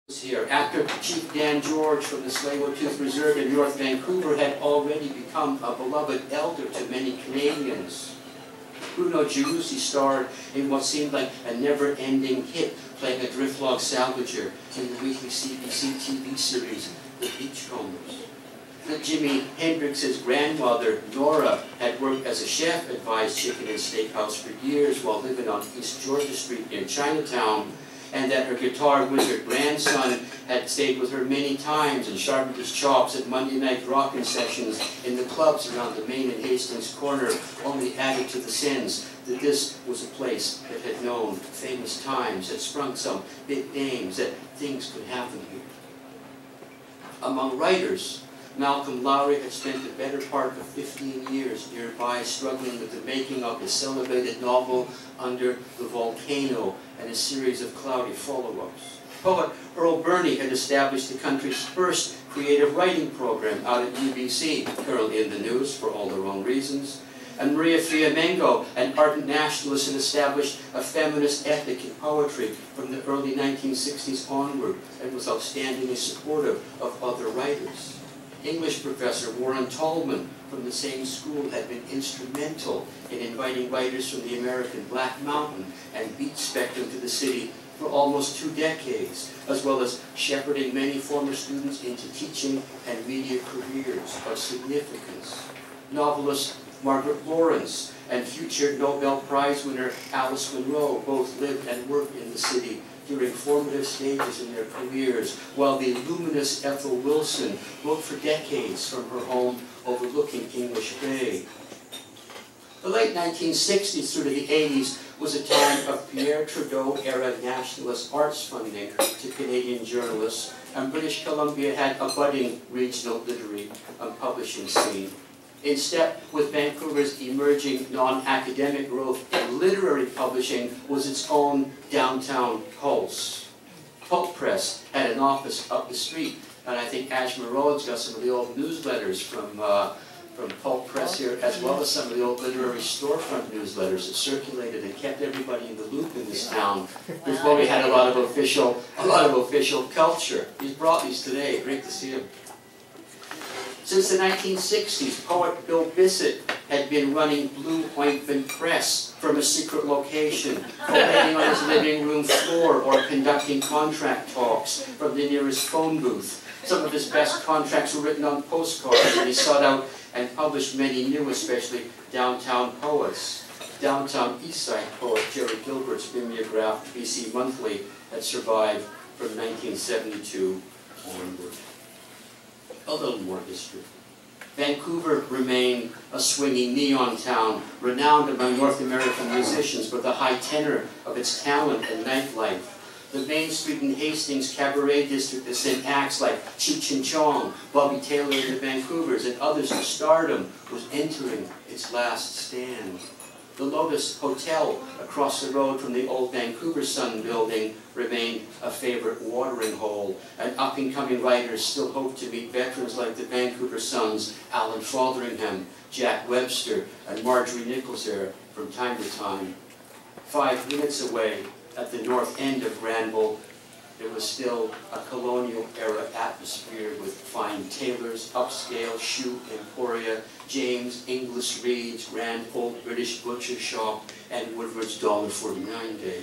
Here, after Chief Dan George from the Tsleil-Waututh Reserve in North Vancouver had already become a beloved elder to many Canadians. Bruno Giusi starred in what seemed like a never-ending hit, playing a driftlog salvager in the weekly CBC TV series, The Beachcombers. That Jimi Hendrix's grandmother, Nora, had worked as a chef at Vi's Chicken and Steakhouse for years while living on East Georgia Street in Chinatown, and that her guitar-wizard grandson had stayed with her many times and sharpened his chops at Monday night rockin' sessions in the clubs around the Main and Hastings corner, only added to the sense that this was a place that had known famous times, had sprung some big names, that things could happen here. Among writers, Malcolm Lowry had spent the better part of 15 years nearby struggling with the making of his celebrated novel Under the Volcano and a series of cloudy follow-ups. Poet Earl Birney had established the country's first creative writing program out at UBC, currently in the news for all the wrong reasons. And Maria Fiamengo, an ardent nationalist, had established a feminist ethic in poetry from the early 1960s onward and was outstandingly supportive of other writers. English professor Warren Tallman from the same school had been instrumental in inviting writers from the American Black Mountain and Beat Spectrum to the city for almost 2 decades, as well as shepherding many former students into teaching and media careers of significance. Novelist Margaret Lawrence and future Nobel Prize winner Alice Munro both lived and worked in the city during formative stages in their careers, while the luminous Ethel Wilson wrote for decades from her home overlooking English Bay. The late 1960s through to the 80s was a time of Pierre Trudeau-era nationalist arts funding to Canadian journalists, and British Columbia had a budding regional literary and publishing scene. In step with Vancouver's emerging non-academic growth in literary publishing was its own downtown pulse. Pulp Press had an office up the street, and I think Ashmore Road's got some of the old newsletters from Pulp Press here, as well as some of the old literary storefront newsletters that circulated and kept everybody in the loop in this town before we had a lot of official culture. He's brought these today. Great to see him. Since the 1960s, poet Bill Bissett had been running Blue Ointment Press from a secret location, collating on his living room floor or conducting contract talks from the nearest phone booth. Some of his best contracts were written on postcards, and he sought out and published many new, especially downtown poets. Downtown Eastside poet Jerry Gilbert's mimeographed BC Monthly had survived from 1972 onward. A little more history. Vancouver remained a swinging neon town, renowned among North American musicians for the high tenor of its talent and nightlife. The Main Street and Hastings Cabaret District that sent acts like Cheech and Chong, Bobby Taylor and the Vancouvers, and others to stardom was entering its last stand. The Lotus Hotel across the road from the old Vancouver Sun building remained a favorite watering hole, and up-and-coming writers still hoped to meet veterans like the Vancouver Sun's Alan Fotheringham, Jack Webster, and Marjorie Nichols there from time to time. 5 minutes away, at the north end of Granville, there was still a colonial-era atmosphere with fine tailors, upscale shoe emporia, James Inglis Reed's Grand Old British Butcher Shop, and Woodward's $1.49 day.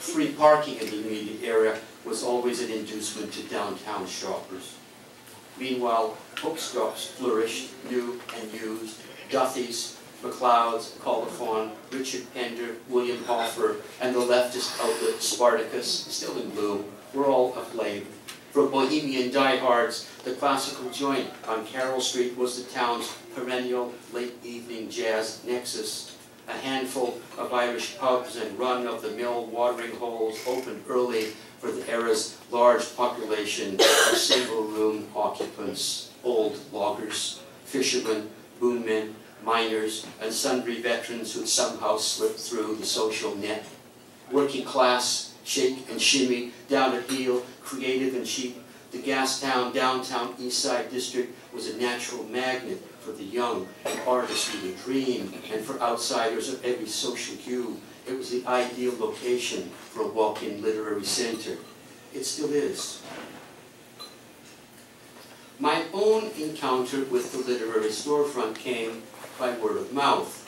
Free parking in the immediate area was always an inducement to downtown shoppers. Meanwhile, bookstores flourished, new and used. Duthie's, McLeod's, Colophon, Richard Pender, William Hoffer, and the leftist outlet Spartacus, still in bloom, were all aflame. For bohemian diehards, the classical joint on Carroll Street was the town's perennial late evening jazz nexus. A handful of Irish pubs and run-of-the-mill watering holes opened early for the era's large population of single-room occupants, old loggers, fishermen, boommen, miners, and sundry veterans who'd somehow slipped through the social net. Working class, shake and shimmy, down at heel, creative and cheap, the Gastown downtown Eastside district was a natural magnet for the young and artists who would dream, and for outsiders of every social hue. It was the ideal location for a walk-in literary center. It still is. My own encounter with the literary storefront came by word of mouth.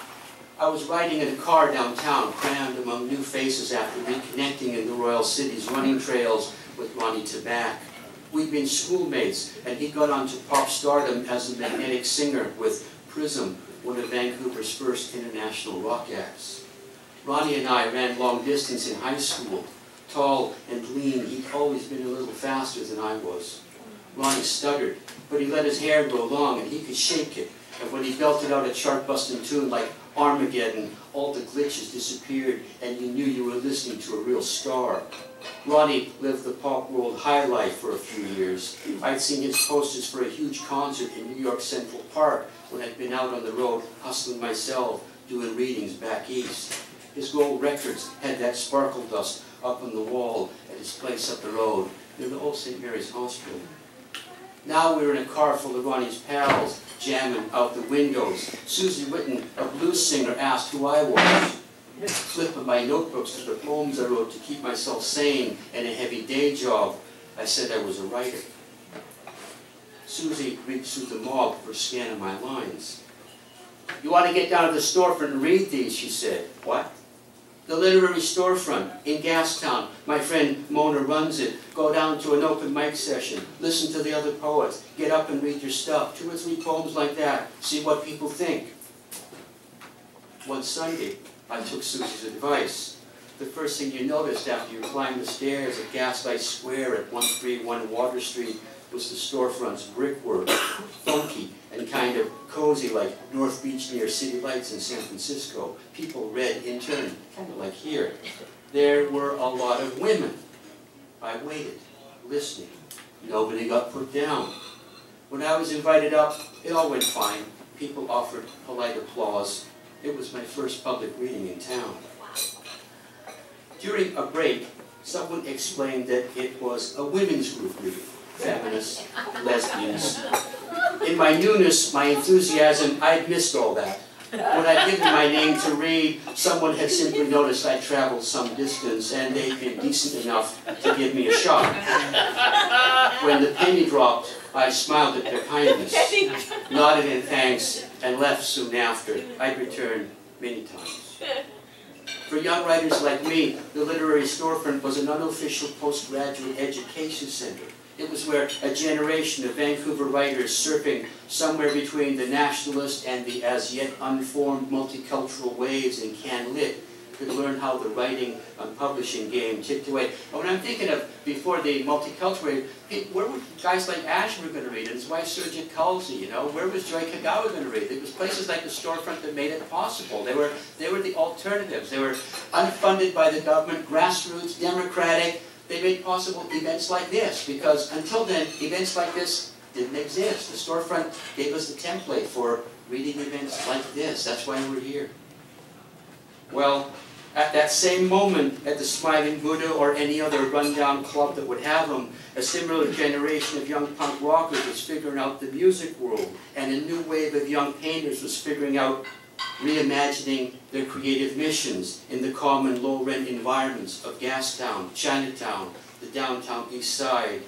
I was riding in a car downtown, crammed among new faces after reconnecting in the Royal City's running trails with Ronnie Tabac. We'd been schoolmates, and he got on to pop stardom as a magnetic singer with Prism, one of Vancouver's first international rock acts. Ronnie and I ran long distance in high school. Tall and lean, he'd always been a little faster than I was. Ronnie stuttered, but he let his hair grow long and he could shake it. And when he belted out a chart-busting tune like Armageddon, all the glitches disappeared and you knew you were listening to a real star. Ronnie lived the pop world high life for a few years. I'd seen his posters for a huge concert in New York Central Park when I'd been out on the road hustling myself, doing readings back east. His gold records had that sparkle dust up on the wall at his place up the road near the old St. Mary's Hospital. Now we were in a car full of Ronnie's pals, jamming out the windows. Susie Whitten, a blues singer, asked who I was. Flipping my notebooks to the poems I wrote to keep myself sane and a heavy day job, I said I was a writer. Susie reached through the mob for a scan of my lines. "You want to get down to the storefront and read these," she said. "What?" "The literary storefront in Gastown. My friend Mona runs it. Go down to an open mic session. Listen to the other poets. Get up and read your stuff. 2 or 3 poems like that. See what people think." One Sunday, I took Susie's advice. The first thing you noticed after you climbed the stairs at Gaslight Square at 131 Water Street was the storefront's brickwork, funky and kind of cozy like North Beach near City Lights in San Francisco. People read in turn, kind of like here. There were a lot of women. I waited, listening. Nobody got put down. When I was invited up, it all went fine. People offered polite applause. It was my first public reading in town. During a break, someone explained that it was a women's group reading. Feminists, lesbians. In my newness, my enthusiasm, I'd missed all that. When I'd given my name to read, someone had simply noticed I'd traveled some distance and they'd been decent enough to give me a shot. When the penny dropped, I smiled at their kindness, nodded in thanks, and left soon after. I'd returned many times. For young writers like me, the literary storefront was an unofficial postgraduate education center. It was where a generation of Vancouver writers surfing somewhere between the nationalist and the as yet unformed multicultural waves in Can Lit could learn how the writing and publishing game ticked away. And when I'm thinking of before the multicultural wave, where were guys like Ashford going to read? And his wife Sergio Culsey, you know, where was Joy Kagawa going to read? It was places like the storefront that made it possible. They were the alternatives. They were unfunded by the government, grassroots, democratic. They made possible events like this, because until then, events like this didn't exist. The storefront gave us the template for reading events like this. That's why we're here. Well, at that same moment, at the Smiling Buddha or any other rundown club that would have them, a similar generation of young punk rockers was figuring out the music world, and a new wave of young painters was figuring out reimagining their creative missions in the common low-rent environments of Gastown, Chinatown, the downtown East Side.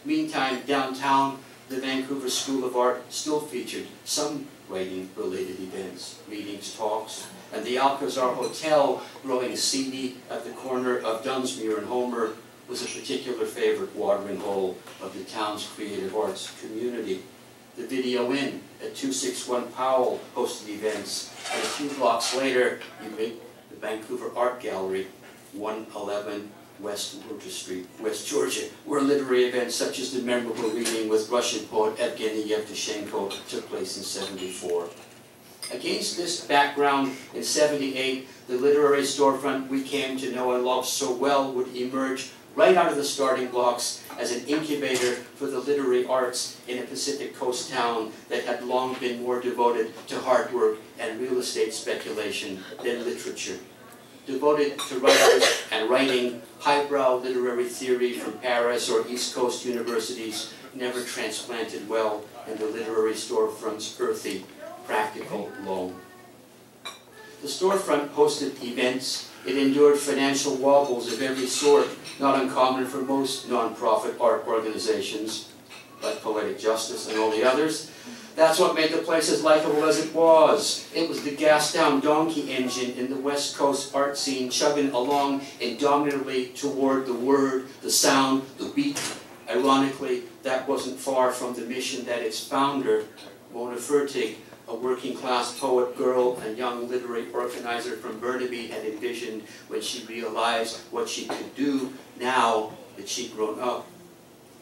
Meantime, downtown, the Vancouver School of Art still featured some writing-related events, meetings, talks, and the Alcazar Hotel, growing seedy at the corner of Dunsmuir and Homer, was a particular favorite watering hole of the town's creative arts community. The Video Inn at 261 Powell hosted events, and a few blocks later, you meet the Vancouver Art Gallery, 111 West Water Street, West Georgia, where literary events such as the memorable reading with Russian poet Evgeny Yevtushenko took place in '74. Against this background, in '78, the literary storefront we came to know and love so well would emerge right out of the starting blocks as an incubator for the literary arts in a Pacific Coast town that had long been more devoted to hard work and real estate speculation than literature. Devoted to writers and writing, highbrow literary theory from Paris or East Coast universities never transplanted well in the literary storefront's earthy, practical loam. The storefront hosted events. It endured financial wobbles of every sort, not uncommon for most non-profit art organizations. like Poetic Justice and all the others. That's what made the place as likable as it was. It was the gas-down donkey engine in the West Coast art scene, chugging along indomitably toward the word, the sound, the beat. Ironically, that wasn't far from the mission that its founder, Mona Furtig, a working-class poet, girl, and young literary organizer from Burnaby, had envisioned when she realized what she could do now that she'd grown up.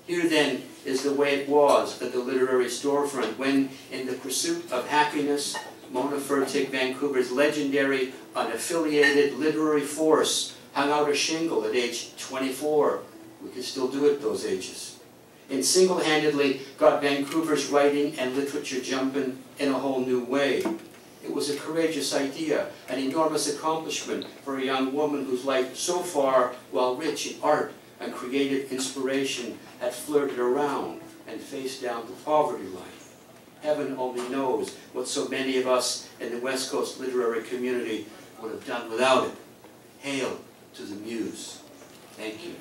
Here then is the way it was at the literary storefront when, in the pursuit of happiness, Mona Furtig, Vancouver's legendary, unaffiliated literary force, hung out a shingle at age 24. We could still do it at those ages. And single-handedly got Vancouver's writing and literature jumping in a whole new way. It was a courageous idea, an enormous accomplishment for a young woman whose life so far, while rich in art and creative inspiration, had flirted around and faced down the poverty line. Heaven only knows what so many of us in the West Coast literary community would have done without it. Hail to the muse. Thank you.